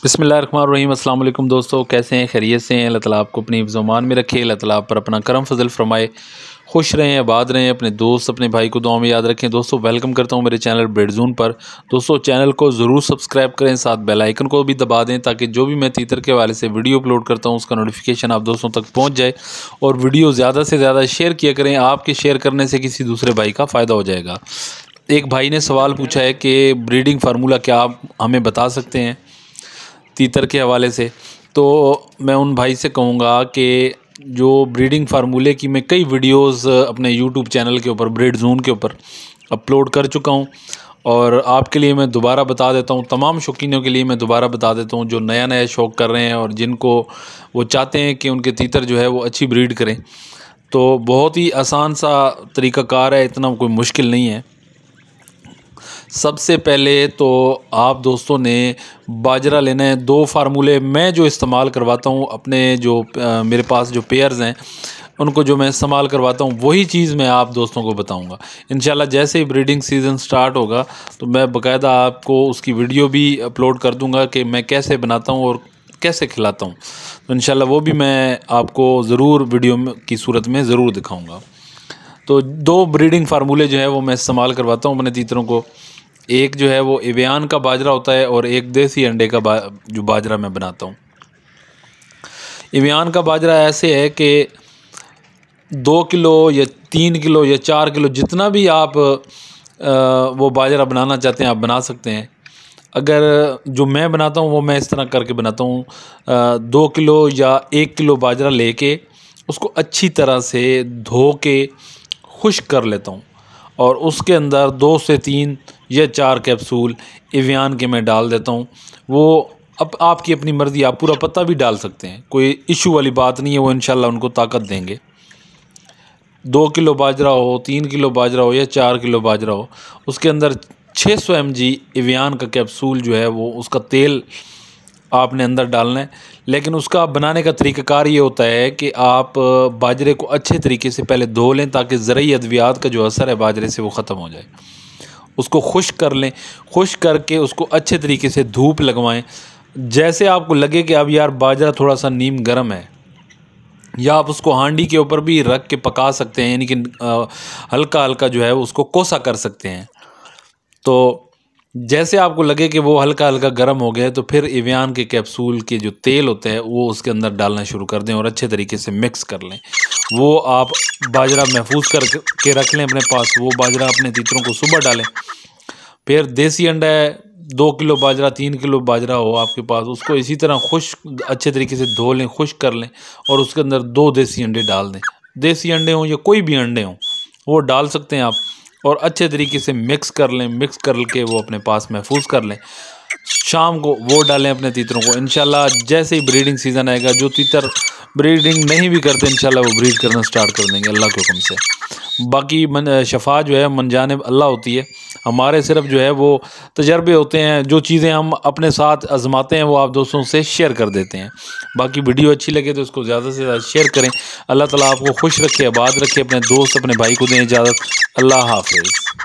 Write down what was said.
बिस्मिल्लाहिर्रहमानिर्रहीम। अस्सलाम वालेकुम दोस्तों, कैसे हैं? खैरियत से हैं? अल्लाह ताला आपको अपनी हिफ्ज़-ओ-अमान में रखे, अल्लाह ताला आप पर अपना करम फजल फरमाए, खुश रहें, आबाद रहें, अपने दोस्त अपने भाई को दुआ में याद रखें। दोस्तों वेलकम करता हूं मेरे चैनल ब्रेड ज़ोन पर। दोस्तों चैनल को ज़रूर सब्सक्राइब करें, साथ बेल आइकन को भी दबा दें ताकि जो भी मैं तीतर के हवाले से वीडियो अपलोड करता हूं उसका नोटिफिकेशन आप दोस्तों तक पहुँच जाए। और वीडियो ज़्यादा से ज़्यादा शेयर किया करें, आपके शेयर करने से किसी दूसरे भाई का फ़ायदा हो जाएगा। एक भाई ने सवाल पूछा है कि ब्रीडिंग फार्मूला क्या आप हमें बता सकते हैं तीतर के हवाले से। तो मैं उन भाई से कहूँगा कि जो ब्रीडिंग फार्मूले की मैं कई वीडियोस अपने यूट्यूब चैनल के ऊपर ब्रेड ज़ोन के ऊपर अपलोड कर चुका हूँ, और आपके लिए मैं दोबारा बता देता हूँ, तमाम शौकीनों के लिए मैं दोबारा बता देता हूँ जो नया नया शौक़ कर रहे हैं और जिनको वो चाहते हैं कि उनके तीतर जो है वो अच्छी ब्रीड करें। तो बहुत ही आसान सा तरीक़ाकार है, इतना कोई मुश्किल नहीं है। सबसे पहले तो आप दोस्तों ने बाजरा लेना है। दो फार्मूले मैं जो इस्तेमाल करवाता हूँ अपने जो मेरे पास जो पेयर्स हैं उनको जो मैं इस्तेमाल करवाता हूँ वही चीज़ मैं आप दोस्तों को बताऊँगा। इंशाल्लाह जैसे ही ब्रीडिंग सीज़न स्टार्ट होगा तो मैं बाकायदा आपको उसकी वीडियो भी अपलोड कर दूँगा कि मैं कैसे बनाता हूँ और कैसे खिलाता हूँ। तो इंशाल्लाह वो भी मैं आपको ज़रूर वीडियो की सूरत में ज़रूर दिखाऊँगा। तो दो ब्रीडिंग फार्मूले जो है वो मैं इस्तेमाल करवाता हूँ अपने तीतरों को। एक जो है वो एवियान का बाजरा होता है और एक देसी अंडे का जो बाजरा मैं बनाता हूँ। एवियान का बाजरा ऐसे है कि 2 किलो या 3 किलो या 4 किलो जितना भी आप वो बाजरा बनाना चाहते हैं आप बना सकते हैं। अगर जो मैं बनाता हूँ वो मैं इस तरह करके बनाता हूँ, 2 किलो या 1 किलो बाजरा लेके उसको अच्छी तरह से धो के खुश्क कर लेता हूँ और उसके अंदर 2 से 3 या 4 कैप्सूल एवियान के मैं डाल देता हूँ। वो अब आपकी अपनी मर्ज़ी, आप पूरा पत्ता भी डाल सकते हैं, कोई इशू वाली बात नहीं है, वो इंशाल्लाह उनको ताकत देंगे। 2 किलो बाजरा हो, 3 किलो बाजरा हो या 4 किलो बाजरा हो, उसके अंदर 600 mg एवियान का कैप्सूल जो है वो उसका तेल आपने अंदर डालना है। लेकिन उसका बनाने का तरीक़ाकार ये होता है कि आप बाजरे को अच्छे तरीके से पहले धो लें ताकि ज़रूरी अद्वियात का जो असर है बाजरे से वो ख़त्म हो जाए। उसको खुश्क कर लें, खुश्क करके उसको अच्छे तरीके से धूप लगवाएं। जैसे आपको लगे कि अब यार बाजरा थोड़ा सा नीम गर्म है, या आप उसको हांडी के ऊपर भी रख के पका सकते हैं, यानी कि हल्का हल्का जो है उसको कोसा कर सकते हैं। तो जैसे आपको लगे कि वो हल्का हल्का गर्म हो गया है तो फिर एवियान के कैप्सूल के जो तेल होते हैं वो उसके अंदर डालना शुरू कर दें और अच्छे तरीके से मिक्स कर लें। वो आप बाजरा महफूज कर के रख लें अपने पास। वो बाजरा अपने तीतरों को सुबह डालें। फिर देसी अंडा है, 2 किलो बाजरा 3 किलो बाजरा हो आपके पास, उसको इसी तरह खुश्क अच्छे तरीके से धो लें, खुश्क कर लें और उसके अंदर 2 देसी अंडे डाल दें। देसी अंडे हों या कोई भी अंडे हों वो डाल सकते हैं आप, और अच्छे तरीके से मिक्स कर लें। मिक्स करके वो अपने पास महफूज कर लें। शाम को वो डालें अपने तीतरों को। इंशाल्लाह जैसे ही ब्रीडिंग सीज़न आएगा, जो तीतर ब्रीडिंग नहीं भी करते इंशाल्लाह वो ब्रीड करना स्टार्ट कर देंगे अल्लाह के हुक्म से। बाकी शफा जो है मनजानिब अल्लाह होती है, हमारे सिर्फ जो है वो तजर्बे होते हैं, जो चीज़ें हम अपने साथ आजमाते हैं वो आप दोस्तों से शेयर कर देते हैं। बाकी वीडियो अच्छी लगे तो इसको ज़्यादा से ज़्यादा शेयर करें। अल्लाह ताला आपको खुश रखे, आबाद रखे। अपने दोस्त अपने भाई को दें इजाज़त। अल्लाह हाफ़िज़।